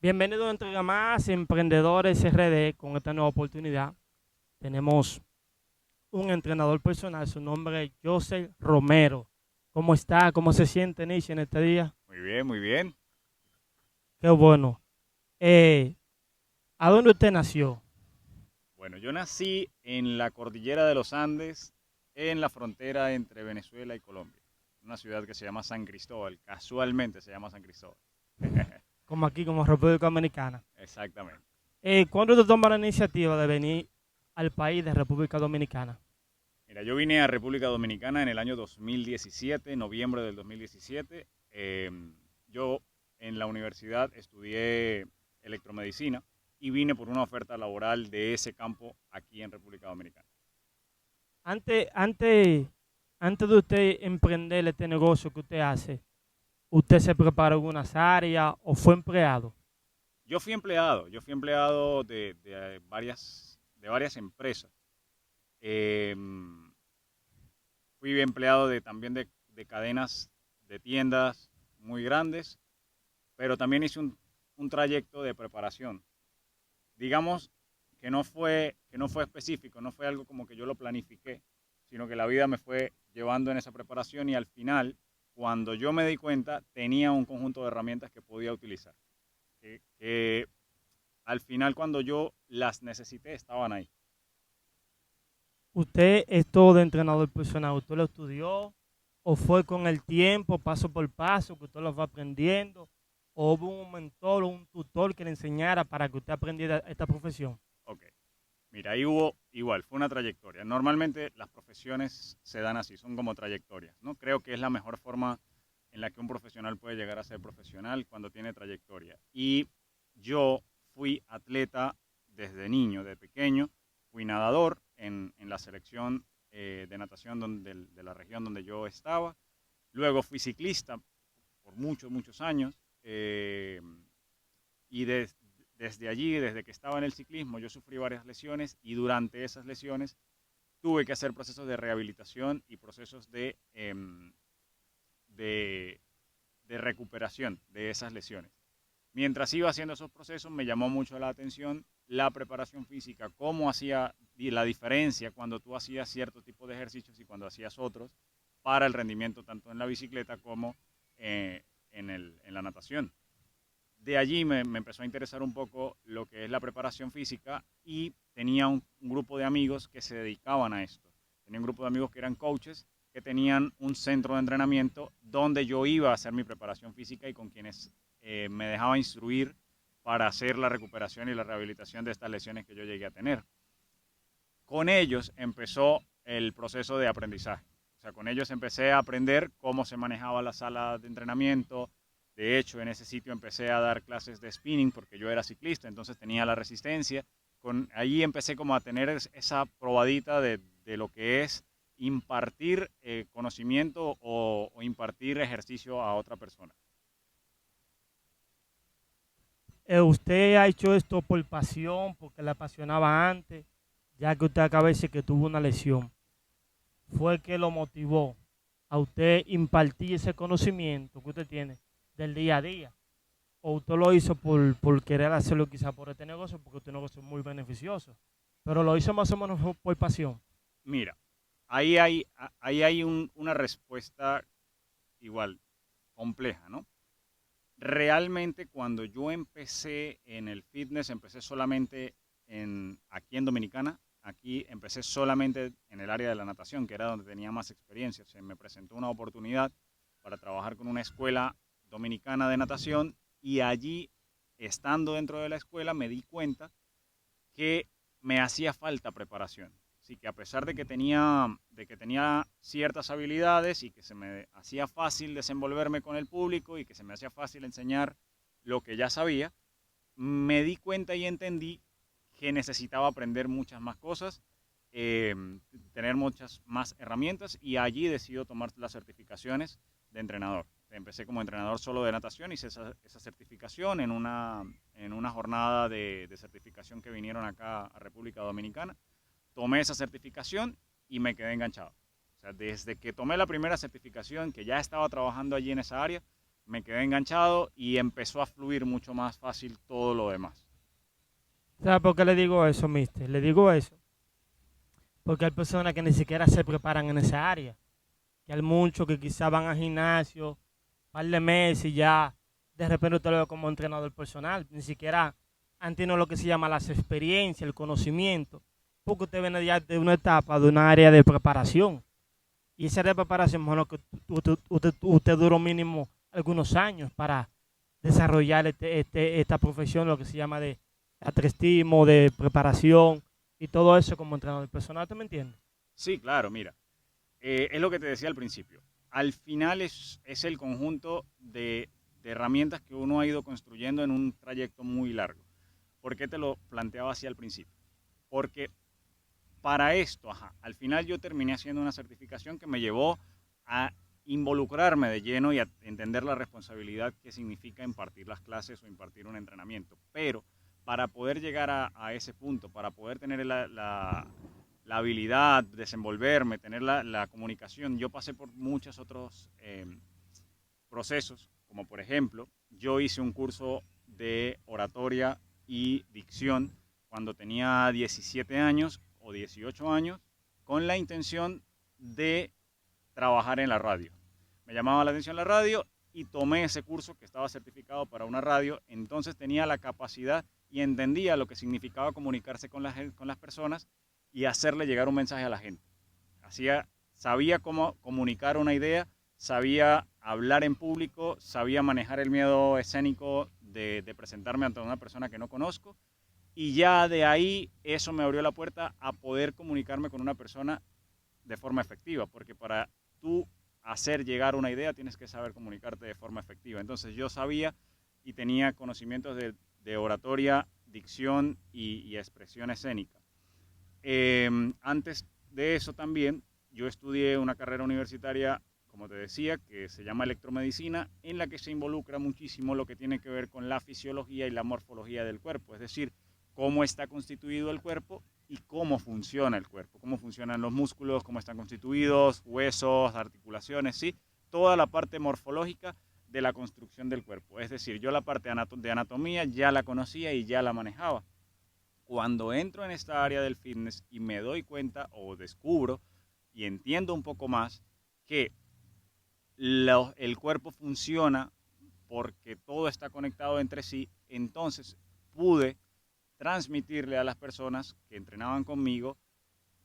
Bienvenido a una entrega más, Emprendedores RD, con esta nueva oportunidad. Tenemos un entrenador personal, su nombre es José Romero. ¿Cómo está? ¿Cómo se siente, Nishi, en este día? Muy bien, muy bien. Qué bueno. Eh, ¿A dónde usted nació? Bueno, yo nací en la cordillera de los Andes, en la frontera entre Venezuela y Colombia. Una ciudad que se llama San Cristóbal, casualmente se llama San Cristóbal. Como aquí, como República Dominicana. Exactamente. ¿Cuándo usted toma la iniciativa de venir al país de República Dominicana? Mira, yo vine a República Dominicana en el año 2017, noviembre del 2017. Yo en la universidad estudié electromedicina y vine por una oferta laboral de ese campo aquí en República Dominicana. Antes, antes, antes de usted emprender este negocio que usted hace, ¿usted se preparó en unas áreas o fue empleado? Yo fui empleado de varias empresas. Eh, Fui empleado también de cadenas de tiendas muy grandes, pero también hice un trayecto de preparación. Digamos que no fue específico, no fue algo como que yo lo planifiqué, sino que la vida me fue llevando en esa preparación y al final, cuando yo me di cuenta, tenía un conjunto de herramientas que podía utilizar. Que al final, cuando yo las necesité, estaban ahí. ¿Usted esto de entrenador personal, usted lo estudió o fue con el tiempo, paso por paso, que usted lo fue aprendiendo? ¿O hubo un mentor o un tutor que le enseñara para que usted aprendiera esta profesión? Ok. Mira, ahí hubo igual, fue una trayectoria. Normalmente las profesiones se dan así, son como trayectorias, ¿no? Creo que es la mejor forma en la que un profesional puede llegar a ser profesional cuando tiene trayectoria. Y yo fui atleta desde niño, de pequeño, fui nadador en la selección de natación de la región donde yo estaba. Luego fui ciclista por muchos, muchos años. Y desde allí, desde que estaba en el ciclismo, yo sufrí varias lesiones y durante esas lesiones tuve que hacer procesos de rehabilitación y procesos de, de recuperación de esas lesiones. Mientras iba haciendo esos procesos, me llamó mucho la atención la preparación física, cómo hacía la diferencia cuando tú hacías cierto tipo de ejercicios y cuando hacías otros para el rendimiento tanto en la bicicleta como en la natación. De allí me empezó a interesar un poco lo que es la preparación física y tenía un grupo de amigos que se dedicaban a esto. Tenía un grupo de amigos que eran coaches, que tenían un centro de entrenamiento donde yo iba a hacer mi preparación física y con quienes me dejaba instruir para hacer la recuperación y la rehabilitación de estas lesiones que yo llegué a tener. Con ellos empezó el proceso de aprendizaje. O sea, con ellos empecé a aprender cómo se manejaba la sala de entrenamiento. De hecho, en ese sitio empecé a dar clases de spinning porque yo era ciclista, entonces tenía la resistencia. Allí empecé como a tener esa probadita de lo que es impartir conocimiento o impartir ejercicio a otra persona. ¿Usted ha hecho esto por pasión, porque le apasionaba antes, ya que usted acaba de decir que tuvo una lesión? ¿Fue que lo motivó a usted impartir ese conocimiento que usted tiene del día a día? ¿O usted lo hizo por querer hacerlo quizá por este negocio, porque este negocio es muy beneficioso? Pero lo hizo más o menos por pasión. Mira, ahí hay una respuesta igual compleja, ¿no? Realmente cuando yo empecé en el fitness, empecé solamente aquí en Dominicana, aquí empecé solamente en el área de la natación, que era donde tenía más experiencia. Se me presentó una oportunidad para trabajar con una escuela dominicana de natación y allí, estando dentro de la escuela, me di cuenta que me hacía falta preparación. Así que a pesar de que tenía ciertas habilidades y que se me hacía fácil desenvolverme con el público y que se me hacía fácil enseñar lo que ya sabía, me di cuenta y entendí que necesitaba aprender muchas más cosas, eh, tener muchas más herramientas y allí decido tomar las certificaciones de entrenador. Empecé como entrenador solo de natación, hice esa certificación en una jornada de certificación que vinieron acá a República Dominicana. Tomé esa certificación y me quedé enganchado. O sea, desde que tomé la primera certificación, que ya estaba trabajando allí en esa área, me quedé enganchado y empezó a fluir mucho más fácil todo lo demás. ¿Sabe por qué le digo eso, mister? Le digo eso porque hay personas que ni siquiera se preparan en esa área. Que hay muchos que quizás van al gimnasio, un par de meses y ya de repente usted lo ve como entrenador personal. Ni siquiera han tenido lo que se llama las experiencias, el conocimiento. Porque usted viene ya de una etapa, de una área de preparación. Y esa área de preparación, bueno, que usted duró mínimo algunos años para desarrollar esta profesión, lo que se llama de atletismo, de preparación y todo eso como entrenador personal, ¿te me entiende? Sí, claro, mira, es lo que te decía al principio. Al final es el conjunto de herramientas que uno ha ido construyendo en un trayecto muy largo. ¿Por qué te lo planteaba así al principio? Porque para esto, al final yo terminé haciendo una certificación que me llevó a involucrarme de lleno y a entender la responsabilidad que significa impartir las clases o impartir un entrenamiento. Pero para poder llegar a ese punto, para poder tener la habilidad, desenvolverme, tener la comunicación, yo pasé por muchos otros procesos, como por ejemplo, yo hice un curso de oratoria y dicción cuando tenía 17 años o 18 años con la intención de trabajar en la radio. Me llamaba la atención la radio y tomé ese curso que estaba certificado para una radio, entonces tenía la capacidad y entendía lo que significaba comunicarse con las personas y hacerle llegar un mensaje a la gente. Sabía cómo comunicar una idea, sabía hablar en público, sabía manejar el miedo escénico de presentarme ante una persona que no conozco y ya de ahí eso me abrió la puerta a poder comunicarme con una persona de forma efectiva, porque para tú hacer llegar una idea tienes que saber comunicarte de forma efectiva. Entonces yo sabía y tenía conocimientos de oratoria, dicción y expresión escénica. Antes de eso también yo estudié una carrera universitaria, como te decía, que se llama electromedicina, en la que se involucra muchísimo lo que tiene que ver con la fisiología y la morfología del cuerpo, es decir, cómo está constituido el cuerpo y cómo funciona el cuerpo, cómo funcionan los músculos, cómo están constituidos, huesos, articulaciones, ¿sí? Toda la parte morfológica de la construcción del cuerpo. Es decir, yo la parte de anatomía ya la conocía y ya la manejaba. Cuando entro en esta área del fitness y me doy cuenta o descubro y entiendo un poco más que el cuerpo funciona porque todo está conectado entre sí, entonces pude transmitirle a las personas que entrenaban conmigo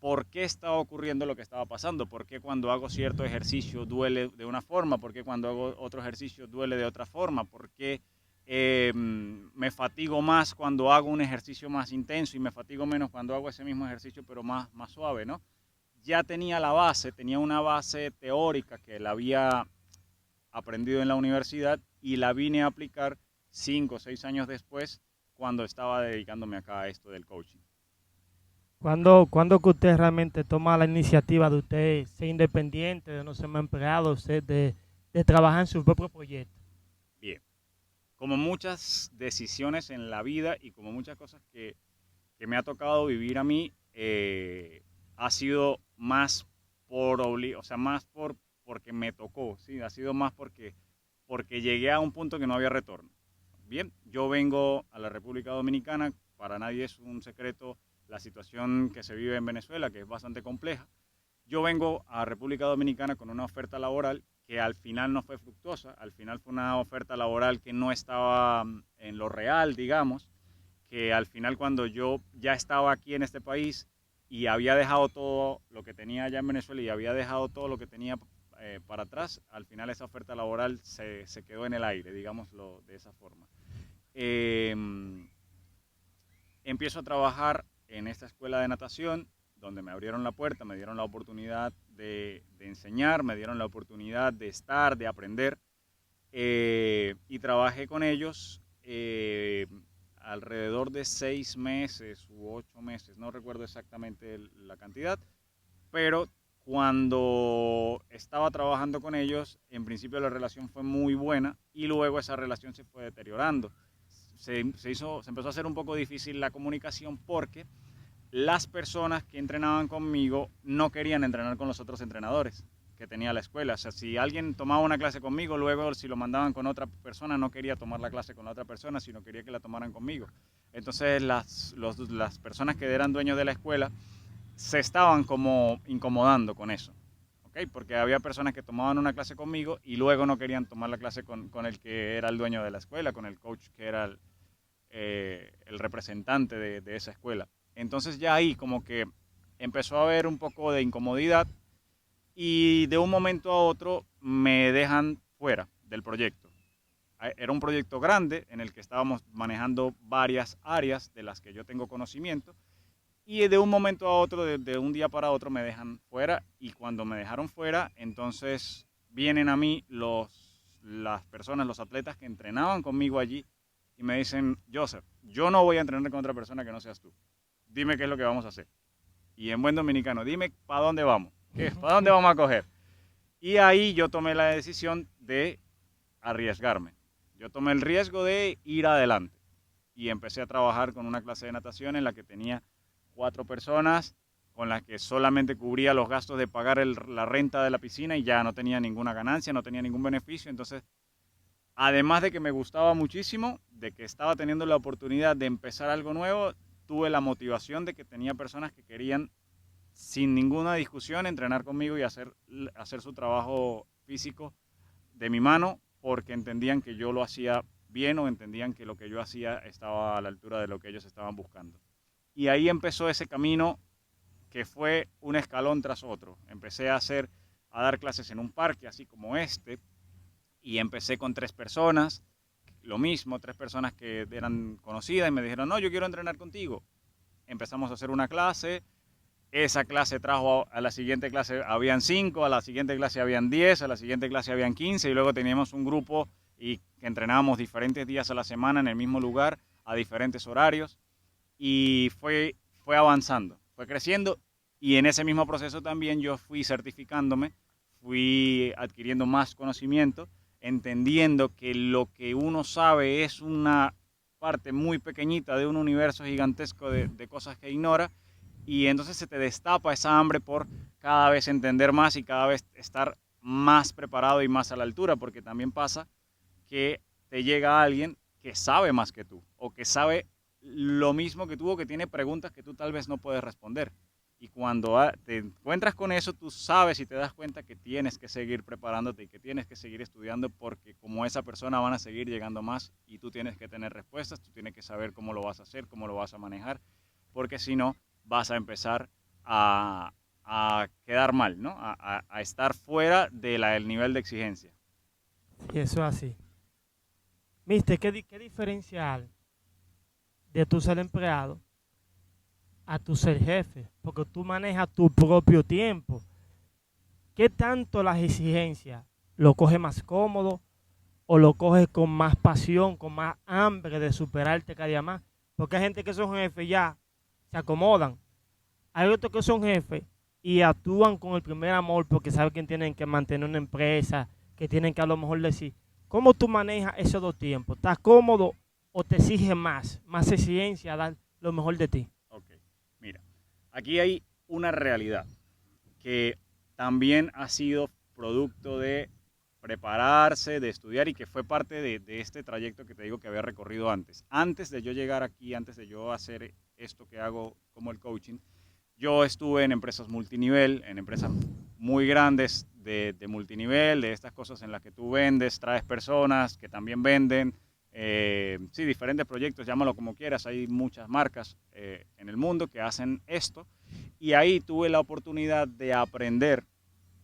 por qué estaba ocurriendo lo que estaba pasando, por qué cuando hago cierto ejercicio duele de una forma, por qué cuando hago otro ejercicio duele de otra forma, por qué me fatigo más cuando hago un ejercicio más intenso y me fatigo menos cuando hago ese mismo ejercicio pero más suave, ¿no? Ya tenía la base, tenía una base teórica que la había aprendido en la universidad y la vine a aplicar 5 o 6 años después cuando estaba dedicándome acá a esto del coaching. ¿Cuándo que usted realmente toma la iniciativa de usted ser independiente, de no ser más empleado, de trabajar en su propio proyecto? Bien, como muchas decisiones en la vida y como muchas cosas que me ha tocado vivir a mí, ha sido más o sea, más porque me tocó, ¿sí? Ha sido más porque llegué a un punto que no había retorno. Bien, yo vengo a la República Dominicana, para nadie es un secreto la situación que se vive en Venezuela, que es bastante compleja. Yo vengo a República Dominicana con una oferta laboral que al final no fue fructuosa, al final fue una oferta laboral que no estaba en lo real, digamos, que al final cuando yo ya estaba aquí en este país y había dejado todo lo que tenía allá en Venezuela y había dejado todo lo que tenía para atrás, al final esa oferta laboral se quedó en el aire, digámoslo de esa forma. Eh, Empiezo a trabajar en esta escuela de natación, donde me abrieron la puerta, me dieron la oportunidad de enseñar, me dieron la oportunidad de estar, de aprender, y trabajé con ellos alrededor de 6 meses u 8 meses, no recuerdo exactamente la cantidad, pero cuando estaba trabajando con ellos, en principio la relación fue muy buena y luego esa relación se fue deteriorando. Se empezó a hacer un poco difícil la comunicación porque las personas que entrenaban conmigo no querían entrenar con los otros entrenadores. que tenía la escuela. O sea, si alguien tomaba una clase conmigo, luego si lo mandaban con otra persona, no quería tomar la clase con la otra persona, sino quería que la tomaran conmigo. Entonces las personas que eran dueños de la escuela se estaban como incomodando con eso. ¿Okay? Porque había personas que tomaban una clase conmigo y luego no querían tomar la clase con el que era el dueño de la escuela, con el coach que era el representante de esa escuela. Entonces ya ahí como que empezó a haber un poco de incomodidad y de un momento a otro me dejan fuera del proyecto. Era un proyecto grande en el que estábamos manejando varias áreas de las que yo tengo conocimiento y de un momento a otro, de un día para otro me dejan fuera y cuando me dejaron fuera, entonces vienen a mí las personas, los atletas que entrenaban conmigo allí y me dicen, Joseph, yo no voy a entrenar con otra persona que no seas tú. Dime qué es lo que vamos a hacer. Y en buen dominicano, dime para dónde vamos. ¿Para dónde vamos a coger? Y ahí yo tomé la decisión de arriesgarme. Yo tomé el riesgo de ir adelante. Y empecé a trabajar con una clase de natación en la que tenía 4 personas, con las que solamente cubría los gastos de pagar la renta de la piscina y ya no tenía ninguna ganancia, no tenía ningún beneficio. Entonces, además de que me gustaba muchísimo, de que estaba teniendo la oportunidad de empezar algo nuevo, tuve la motivación de que tenía personas que querían, sin ninguna discusión, entrenar conmigo y hacer su trabajo físico de mi mano, porque entendían que yo lo hacía bien o entendían que lo que yo hacía estaba a la altura de lo que ellos estaban buscando. Y ahí empezó ese camino que fue un escalón tras otro. Empecé a dar clases en un parque, así como este, y empecé con 3 personas, lo mismo, 3 personas que eran conocidas y me dijeron, no, yo quiero entrenar contigo. Empezamos a hacer una clase, esa clase trajo a la siguiente clase, habían 5, a la siguiente clase habían 10, a la siguiente clase habían 15 y luego teníamos un grupo y que entrenábamos diferentes días a la semana en el mismo lugar, a diferentes horarios y fue avanzando, fue creciendo y en ese mismo proceso también yo fui certificándome, fui adquiriendo más conocimiento, entendiendo que lo que uno sabe es una parte muy pequeñita de un universo gigantesco de cosas que ignora y entonces se te destapa esa hambre por cada vez entender más y cada vez estar más preparado y más a la altura, porque también pasa que te llega alguien que sabe más que tú o que sabe lo mismo que tú o que tiene preguntas que tú tal vez no puedes responder. Y cuando te encuentras con eso, tú sabes y te das cuenta que tienes que seguir preparándote y que tienes que seguir estudiando porque como esa persona van a seguir llegando más y tú tienes que tener respuestas, tú tienes que saber cómo lo vas a hacer, cómo lo vas a manejar, porque si no vas a empezar a quedar mal, ¿no? A estar fuera del nivel de exigencia. Y eso es así. Mister, ¿qué diferencia hay de tu ser empleado a tu ser jefe? Porque tú manejas tu propio tiempo. ¿Qué tanto las exigencias lo coges más cómodo o lo coges con más pasión, con más hambre de superarte cada día más? Porque hay gente que son jefes ya, se acomodan. Hay otros que son jefes y actúan con el primer amor porque saben que tienen que mantener una empresa, que tienen que a lo mejor decir, ¿cómo tú manejas esos 2 tiempos? ¿Estás cómodo o te exige más exigencia, dar lo mejor de ti? Ok, mira, aquí hay una realidad que también ha sido producto de prepararse, de estudiar y que fue parte de este trayecto que te digo que había recorrido antes. Antes de yo llegar aquí, antes de yo hacer esto que hago como el coaching, yo estuve en empresas multinivel, en empresas muy grandes de multinivel, de estas cosas en las que tú vendes, traes personas que también venden, sí, diferentes proyectos, llámalo como quieras, hay muchas marcas en el mundo que hacen esto y ahí tuve la oportunidad de aprender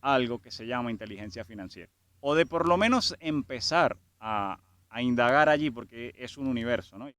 algo que se llama inteligencia financiera o de por lo menos empezar a indagar allí porque es un universo, ¿no?